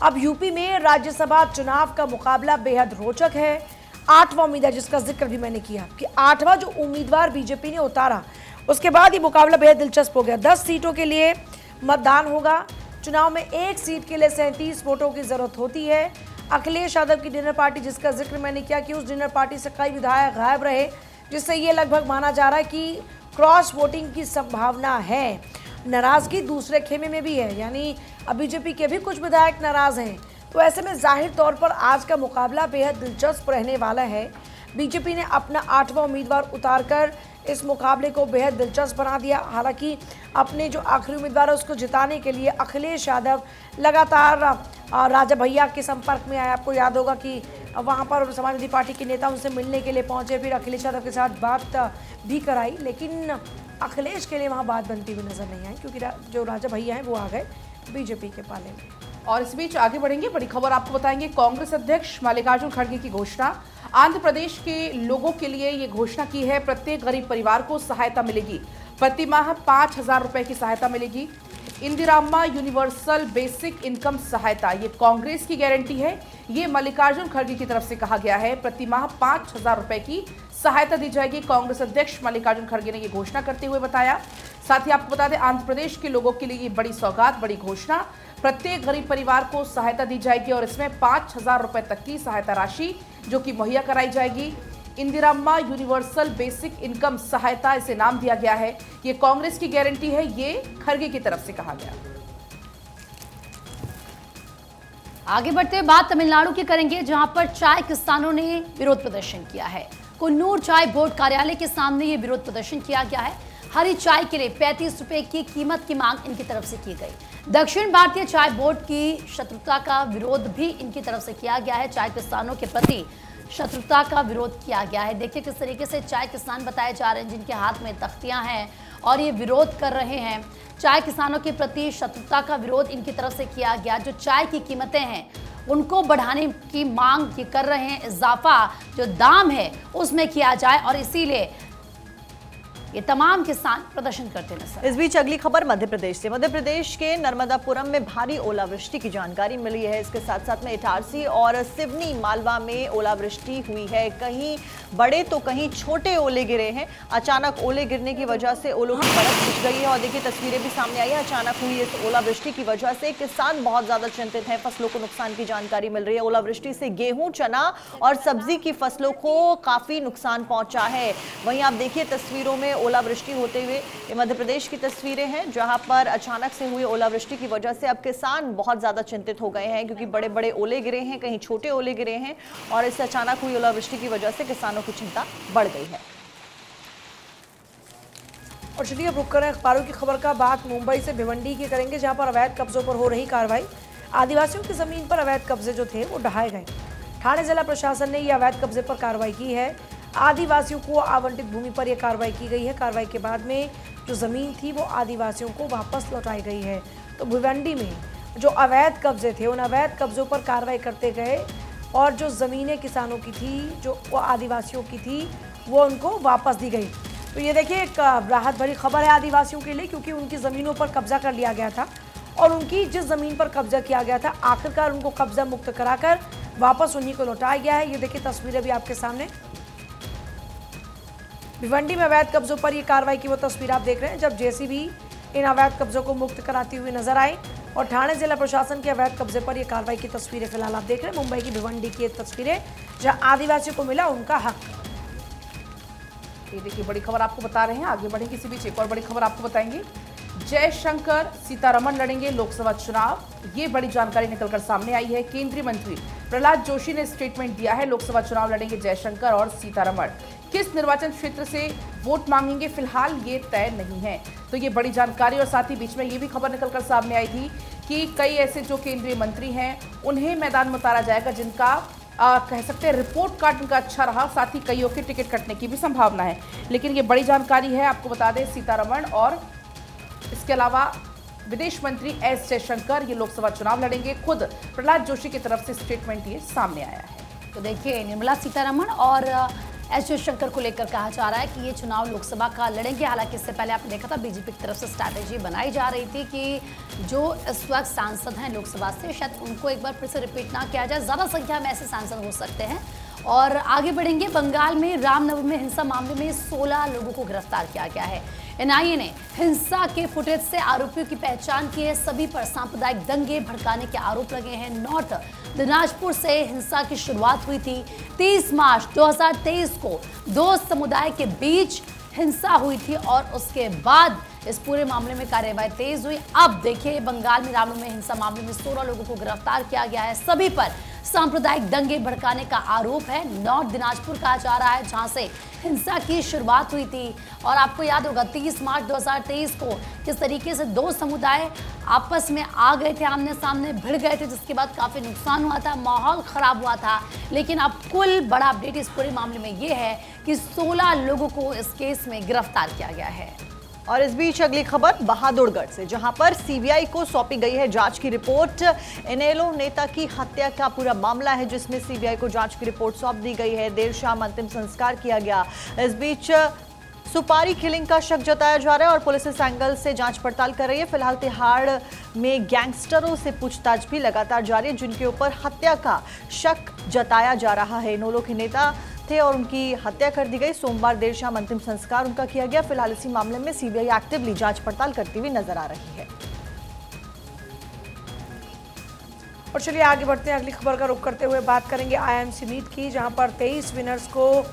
अब यूपी में राज्यसभा चुनाव का मुकाबला बेहद रोचक है। 8वां उम्मीदवार, जिसका जिक्र भी मैंने किया कि 8वां जो उम्मीदवार बीजेपी ने उतारा, उसके बाद ये मुकाबला बेहद दिलचस्प हो गया। 10 सीटों के लिए मतदान होगा। चुनाव में एक सीट के लिए 37 वोटों की जरूरत होती है। अखिलेश यादव की डिनर पार्टी, जिसका जिक्र मैंने किया कि उस डिनर पार्टी से कई विधायक गायब रहे, जिससे ये लगभग माना जा रहा है कि क्रॉस वोटिंग की संभावना है। नाराजगी दूसरे खेमे में भी है, यानी अब बीजेपी के भी कुछ विधायक नाराज हैं। तो ऐसे में जाहिर तौर पर आज का मुकाबला बेहद दिलचस्प रहने वाला है। बीजेपी ने अपना 8वां उम्मीदवार उतारकर इस मुकाबले को बेहद दिलचस्प बना दिया। हालांकि अपने जो आखिरी उम्मीदवार है उसको जिताने के लिए अखिलेश यादव लगातार राजा भैया के संपर्क में आए। आपको याद होगा कि वहां पर समाजवादी पार्टी के नेता उनसे मिलने के लिए पहुंचे, फिर अखिलेश यादव के साथ बात भी कराई, लेकिन अखिलेश के लिए वहां बात बनती हुई नजर नहीं आई, क्योंकि जो राजा भैया हैं वो आ गए बीजेपी के पाले में। और इस बीच आगे बढ़ेंगे, बड़ी खबर आपको बताएंगे। कांग्रेस अध्यक्ष मल्लिकार्जुन खड़गे की घोषणा। आंध्र प्रदेश के लोगों के लिए ये घोषणा की है, प्रत्येक गरीब परिवार को सहायता मिलेगी। प्रति माह 5,000 रुपए की सहायता मिलेगी। इंदिराम्मा यूनिवर्सल बेसिक इनकम सहायता, ये कांग्रेस की गारंटी है। ये मल्लिकार्जुन खड़गे की तरफ से कहा गया है, प्रति माह 5,000 रुपए की सहायता दी जाएगी। कांग्रेस अध्यक्ष मल्लिकार्जुन खड़गे ने ये घोषणा करते हुए बताया। साथ ही आपको बता दें, आंध्र प्रदेश के लोगों के लिए ये बड़ी सौगात, बड़ी घोषणा। प्रत्येक गरीब परिवार को सहायता दी जाएगी और इसमें 5,000 रुपए तक की सहायता राशि जो कि मुहैया कराई जाएगी। इंदिराम्मा यूनिवर्सल बेसिक इनकम सहायता इसे नाम दिया गया है। ये कांग्रेस की गारंटी है, ये खड़गे की तरफ से कहा गया। आगे बढ़ते हुए बात तमिलनाडु की करेंगे, जहां पर चाय किसानों ने विरोध प्रदर्शन किया है। कुन्नूर चाय बोर्ड कार्यालय के सामने ये विरोध प्रदर्शन किया गया है। हरी चाय के लिए 35 रुपए की कीमत की मांग इनकी तरफ से की गई। दक्षिण भारतीय चाय बोर्ड की शत्रुता का विरोध भी इनकी तरफ से किया गया है। चाय किसानों के प्रति शत्रुता का विरोध किया गया है। देखिए किस तरीके से चाय किसान बताए जा रहे हैं, जिनके हाथ में तख्तियां हैं और ये विरोध कर रहे हैं। चाय किसानों के प्रति शत्रुता का विरोध इनकी तरफ से किया गया। जो चाय की कीमतें हैं उनको बढ़ाने की मांग कर रहे हैं, इजाफा जो दाम है उसमें किया जाए, और इसीलिए ये तमाम किसान प्रदर्शन करते नजर। इस बीच अगली खबर मध्य प्रदेश से। मध्य प्रदेश के नर्मदापुरम में भारी ओलावृष्टि की जानकारी मिली है। इसके साथ साथ में इटारसी और सिवनी मालवा में ओलावृष्टि हुई है। कहीं बड़े तो कहीं छोटे ओले गिरे हैं। अचानक ओले गिरने की वजह से ओलों की परत खिंच गई है और देखिए तस्वीरें भी सामने आई है। अचानक हुई इस ओलावृष्टि की वजह से किसान बहुत ज्यादा चिंतित हैं। फसलों को नुकसान की जानकारी मिल रही है। ओलावृष्टि से गेहूं, चना और सब्जी की फसलों को काफी नुकसान पहुंचा है। वहीं आप देखिए तस्वीरों में ओलावृष्टि होते हुए, ये मध्य प्रदेश की तस्वीरें हैं, जहां पर अचानक से हुई ओलावृष्टि की वजह से अब किसान बहुत ज्यादा चिंतित हो गए हैं, क्योंकि बड़े बड़े ओले गिरे हैं, कहीं छोटे ओले गिरे हैं और इससे अचानक हुई ओलावृष्टि की वजह से किसानों की चिंता बढ़ गई है। और चलिए अब रुक करें अखबारों की खबर का। बात मुंबई से भिवंडी की करेंगे, जहां पर अवैध कब्जों पर हो रही कार्रवाई। आदिवासियों की जमीन पर अवैध कब्जे जो थे वो ढहाए गए। ठाणे जिला प्रशासन ने यह अवैध कब्जे पर कार्रवाई की है। आदिवासियों को आवंटित भूमि पर यह कार्रवाई की गई है। कार्रवाई के बाद में जो ज़मीन थी वो आदिवासियों को वापस लौटाई गई है। तो भिवंडी में जो अवैध कब्जे थे उन अवैध कब्जों पर कार्रवाई करते गए और जो ज़मीनें किसानों की थी, जो वो आदिवासियों की थी, वो उनको वापस दी गई। तो ये देखिए एक राहत भरी खबर है आदिवासियों के लिए, क्योंकि उनकी ज़मीनों पर कब्जा कर लिया गया था और उनकी जिस ज़मीन पर कब्जा किया गया था आखिरकार उनको कब्जा मुक्त कराकर वापस उन्हीं को लौटाया गया है। ये देखिए तस्वीरें भी आपके सामने। भिवंडी में अवैध कब्जों पर यह कार्रवाई की वो तस्वीर आप देख रहे हैं, जब जेसीबी इन अवैध कब्जों को मुक्त कराती हुई नजर आई। और ठाणे जिला प्रशासन के अवैध कब्जे पर यह कार्रवाई की तस्वीरें फिलहाल आप देख रहे हैं। मुंबई की भिवंडी की तस्वीरें, जहां आदिवासियों को मिला उनका हक। ये देखिए बड़ी खबर आपको बता रहे हैं। आगे बढ़े किसी बीच एक और बड़ी खबर आपको बताएंगे। जयशंकर सीतारमण लड़ेंगे लोकसभा चुनाव, ये बड़ी जानकारी निकलकर सामने आई है। केंद्रीय मंत्री प्रहलाद जोशी ने स्टेटमेंट दिया है, लोकसभा चुनाव लड़ेंगे जयशंकर और सीतारमण। किस निर्वाचन क्षेत्र से वोट मांगेंगे फिलहाल ये तय नहीं है। तो ये बड़ी जानकारी, और साथ ही बीच में ये भी खबर निकलकर सामने आई थी कि कई ऐसे जो केंद्रीय मंत्री हैं उन्हें मैदान में उतारा जाएगा, जिनका कह सकते हैं रिपोर्ट कार्ड उनका अच्छा रहा, साथ ही कईयों के टिकट कटने की भी संभावना है। लेकिन ये बड़ी जानकारी है, आपको बता दें सीतारमण और इसके अलावा विदेश मंत्री एस जयशंकर ये लोकसभा चुनाव लड़ेंगे। खुद प्रहलाद जोशी की तरफ से स्टेटमेंट ये सामने आया है। तो देखिए निर्मला सीतारमण और एस जयशंकर को लेकर कहा जा रहा है कि ये चुनाव लोकसभा का लड़ेंगे। हालांकि इससे पहले आपने देखा था बीजेपी की तरफ से स्ट्रैटेजी बनाई जा रही थी कि जो इस वक्त सांसद हैं लोकसभा से, शायद उनको एक बार फिर से रिपीट ना किया जाए, ज़्यादा संख्या में ऐसे सांसद हो सकते हैं। और आगे बढ़ेंगे, बंगाल में रामनवमी हिंसा मामले में 16 लोगों को गिरफ्तार किया गया है। एनआईए ने हिंसा के फुटेज से आरोपियों की पहचान की है। सभी पर सांप्रदायिक दंगे भड़काने के आरोप लगे हैं। नॉर्थ दिनाजपुर से हिंसा की शुरुआत हुई थी। 30 मार्च 2023 को दो समुदाय के बीच हिंसा हुई थी और उसके बाद इस पूरे मामले में कार्यवाही तेज हुई। अब देखिए, बंगाल में रामनवमी हिंसा मामले में 16 लोगों को गिरफ्तार किया गया है। सभी पर सांप्रदायिक दंगे भड़काने का आरोप है। नॉर्थ दिनाजपुर कहा जा रहा है जहां से हिंसा की शुरुआत हुई थी। और आपको याद होगा 30 मार्च 2023 को किस तरीके से दो समुदाय आपस में आ गए थे, आमने सामने भिड़ गए थे, जिसके बाद काफी नुकसान हुआ था, माहौल खराब हुआ था। लेकिन अब कुल बड़ा अपडेट इस पूरे मामले में ये है कि 16 लोगों को इस केस में गिरफ्तार किया गया है। और इस बीच अगली खबर बहादुरगढ़ से, जहां पर सीबीआई को सौंपी गई है जांच की रिपोर्ट। इनेलो नेता की हत्या का पूरा मामला है जिसमें सीबीआई को जांच की रिपोर्ट सौंप दी गई है। देर शाम अंतिम संस्कार किया गया। इस बीच सुपारी किलिंग का शक जताया जा रहा है और पुलिस इस एंगल से जांच पड़ताल कर रही है। फिलहाल तिहाड़ में गैंगस्टरों से पूछताछ भी लगातार जारी है जिनके ऊपर हत्या का शक जताया जा रहा है। इनेलो के नेता थे और उनकी हत्या कर दी गई। सोमवार देर शाम अंतिम संस्कार उनका किया गया। फिलहाल इसी मामले में सीबीआई एक्टिवली जांच पड़ताल करती हुई नजर आ रही है। और चलिए आगे बढ़ते हैं, अगली खबर का रुख करते हुए बात करेंगे आईएमसी मीट की, जहां पर 23 विनर्स को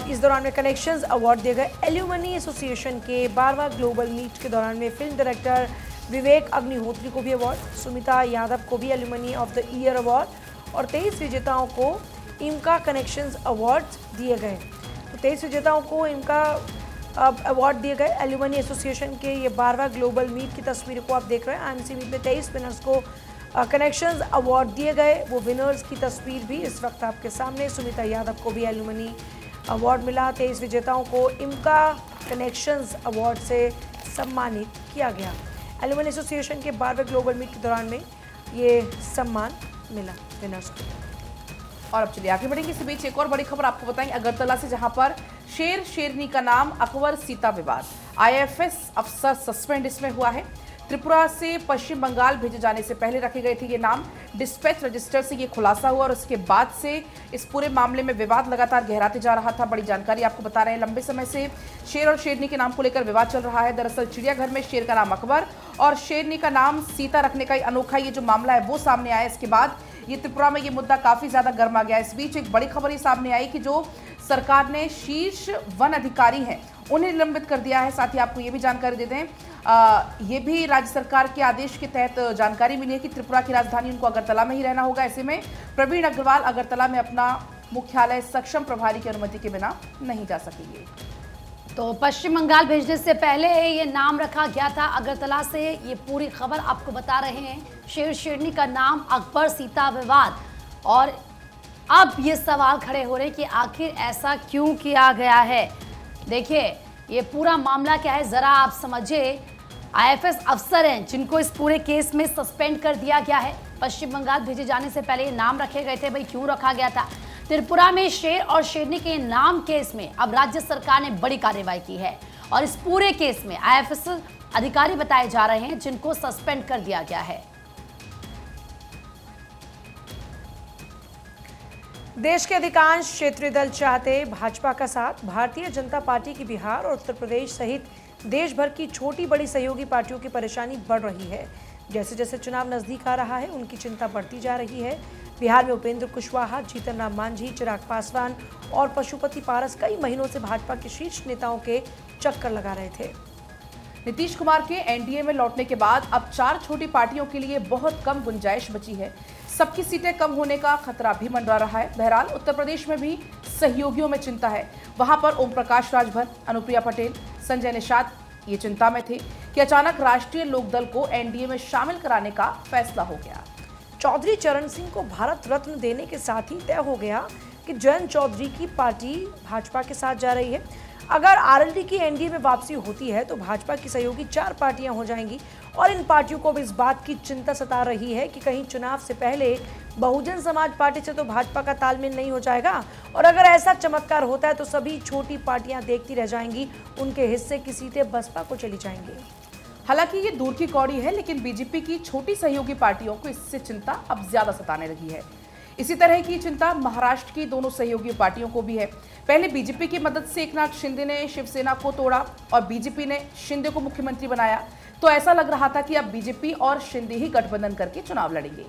इस दौरान में कनेक्शंस अवार्ड दिए गए। एल्यूमनी एसोसिएशन के 12वां ग्लोबल मीट के दौरान में फिल्म डायरेक्टर विवेक अग्निहोत्री को भी अवार्ड, सुमिता यादव को भी alumni of the year award और 23 विजेताओं को इमका कनेक्शंस अवार्ड्स दिए गए। तो 23 विजेताओं को इमका अवार्ड दिए गए। एल्यूमनी एसोसिएशन के ये 12वां ग्लोबल मीट की तस्वीर को आप देख रहे हैं। आईएमसी मीट में 23 विनर्स को कनेक्शंस अवार्ड दिए गए। वो विनर्स की तस्वीर भी इस वक्त आपके सामने। सुमिता यादव को भी एल्यूमनी अवार्ड मिला। 23 विजेताओं को इमका कनेक्शंस अवार्ड से सम्मानित किया गया। एल्यूमनी एसोसिएशन के 12वें ग्लोबल मीट के दौरान में ये सम्मान मिला विनर्स को। और अब चलिए आगे बढ़ेंगे। इसी बीच एक और बड़ी खबर आपको बताएंगे अगरतला से, जहां पर शेर शेरनी का नाम अकबर सीता विवाद, आईएफएस अफसर सस्पेंड इसमें हुआ है। त्रिपुरा से पश्चिम बंगाल भेजे जाने से पहले रखे गए थे ये नाम। डिस्पैच रजिस्टर से ये खुलासा हुआ और उसके बाद से इस पूरे मामले में विवाद लगातार गहराते जा रहा था। बड़ी जानकारी आपको बता रहे हैं, लंबे समय से शेर और शेरनी के नाम को लेकर विवाद चल रहा है। दरअसल चिड़ियाघर में शेर का नाम अकबर और शेरनी का नाम सीता रखने का अनोखा ये जो मामला है वो सामने आया। इसके बाद ये त्रिपुरा में ये मुद्दा काफी ज्यादा गर्मा गया। इस बीच एक बड़ी खबर ये सामने आई कि जो सरकार ने शीर्ष वन अधिकारी हैं उन्हें निलंबित कर दिया है। साथ ही आपको ये भी जानकारी दे दें, ये भी राज्य सरकार के आदेश के तहत जानकारी मिली है कि त्रिपुरा की राजधानी उनको अगरतला में ही रहना होगा। ऐसे में प्रवीण अग्रवाल अगरतला में अपना मुख्यालय सक्षम प्रभारी की अनुमति के बिना नहीं जा सकेंगे। तो पश्चिम बंगाल भेजने से पहले ये नाम रखा गया था अगरतला से। ये पूरी खबर आपको बता रहे हैं। शेर शेरनी का नाम अकबर सीता विवाद। और अब ये सवाल खड़े हो रहे हैं कि आखिर ऐसा क्यों किया गया है। देखिए, ये पूरा मामला क्या है जरा आप समझिए। आईएफएस अफसर हैं जिनको इस पूरे केस में सस्पेंड कर दिया गया है। पश्चिम बंगाल भेजे जाने से पहले ये नाम रखे गए थे। भाई क्यों रखा गया था? त्रिपुरा में शेर और शेरनी के नाम केस में अब राज्य सरकार ने बड़ी कार्रवाई की है और इस पूरे केस में आईएफएस अधिकारी बताए जा रहे हैं जिनको सस्पेंड कर दिया गया है। देश के अधिकांश क्षेत्रीय दल चाहते भाजपा का साथ। भारतीय जनता पार्टी की बिहार और उत्तर प्रदेश सहित देश भर की छोटी बड़ी सहयोगी पार्टियों की परेशानी बढ़ रही है। जैसे जैसे चुनाव नजदीक आ रहा है उनकी चिंता बढ़ती जा रही है। बिहार में उपेंद्र कुशवाहा, जीतन राम मांझी, चिराग पासवान और पशुपति पारस कई महीनों से भाजपा के शीर्ष नेताओं के चक्कर लगा रहे थे। नीतीश कुमार के एनडीए में लौटने के बाद अब 4 छोटी पार्टियों के लिए बहुत कम गुंजाइश बची है। सबकी सीटें कम होने का खतरा भी मंडरा रहा है। बहरहाल उत्तर प्रदेश में भी सहयोगियों में चिंता है। वहां पर ओम प्रकाश राजभर, अनुप्रिया पटेल, संजय निषाद ये चिंता में थे कि अचानक राष्ट्रीय लोकदल को एनडीए में शामिल कराने का फैसला हो गया। चौधरी चरण सिंह को भारत रत्न देने के साथ ही तय हो गया कि जयंत चौधरी की पार्टी भाजपा के साथ जा रही है। अगर आरएलडी की एनडीए में वापसी होती है तो भाजपा की सहयोगी 4 पार्टियां हो जाएंगी और इन पार्टियों को भी इस बात की चिंता सता रही है कि कहीं चुनाव से पहले बहुजन समाज पार्टी से तो भाजपा का तालमेल नहीं हो जाएगा, और अगर ऐसा चमत्कार होता है तो सभी छोटी पार्टियां देखती रह जाएंगी, उनके हिस्से की सीटें बसपा को चली जाएंगी। हालांकि ये दूर की कौड़ी है, लेकिन बीजेपी की छोटी सहयोगी पार्टियों को इससे चिंता अब ज्यादा सताने लगी है। इसी तरह की चिंता महाराष्ट्र की दोनों सहयोगी पार्टियों को भी है। पहले बीजेपी की मदद से एकनाथ शिंदे ने शिवसेना को तोड़ा और बीजेपी ने शिंदे को मुख्यमंत्री बनाया, तो ऐसा लग रहा था कि अब बीजेपी और शिंदे ही गठबंधन करके चुनाव लड़ेंगे।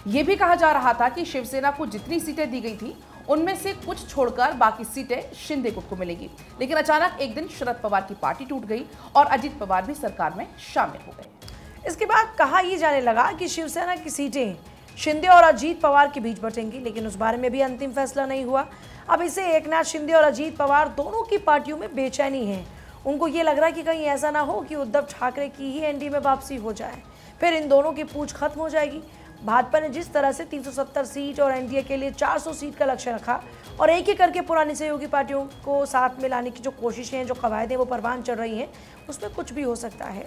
ये भी कहा जा रहा था कि शिवसेना को जितनी सीटें दी गई थी उनमें से कुछ छोड़कर बाकी सीटें शिंदे को मिलेगी। लेकिन अचानक एक दिन शरद पवार की पार्टी टूट गई और अजित पवार भी सरकार में शामिल हो गए। इसके बाद कहा यह जाने लगा कि शिवसेना की सीटें शिंदे और अजीत पवार के बीच बटेंगी, लेकिन उस बारे में भी अंतिम फैसला नहीं हुआ। अब इसे एकनाथ शिंदे और अजीत पवार दोनों की पार्टियों में बेचैनी है। उनको ये लग रहा है कि कहीं ऐसा ना हो कि उद्धव ठाकरे की ही एनडीए में वापसी हो जाए, फिर इन दोनों की पूछ खत्म हो जाएगी। भाजपा ने जिस तरह से 370 सीट और एनडीए के लिए 400 सीट का लक्ष्य रखा और एक एक करके पुरानी सहयोगी पार्टियों को साथ में लाने की जो कोशिशें हैं, जो कवायदें वो परवान चढ़ रही हैं, उसमें कुछ भी हो सकता है।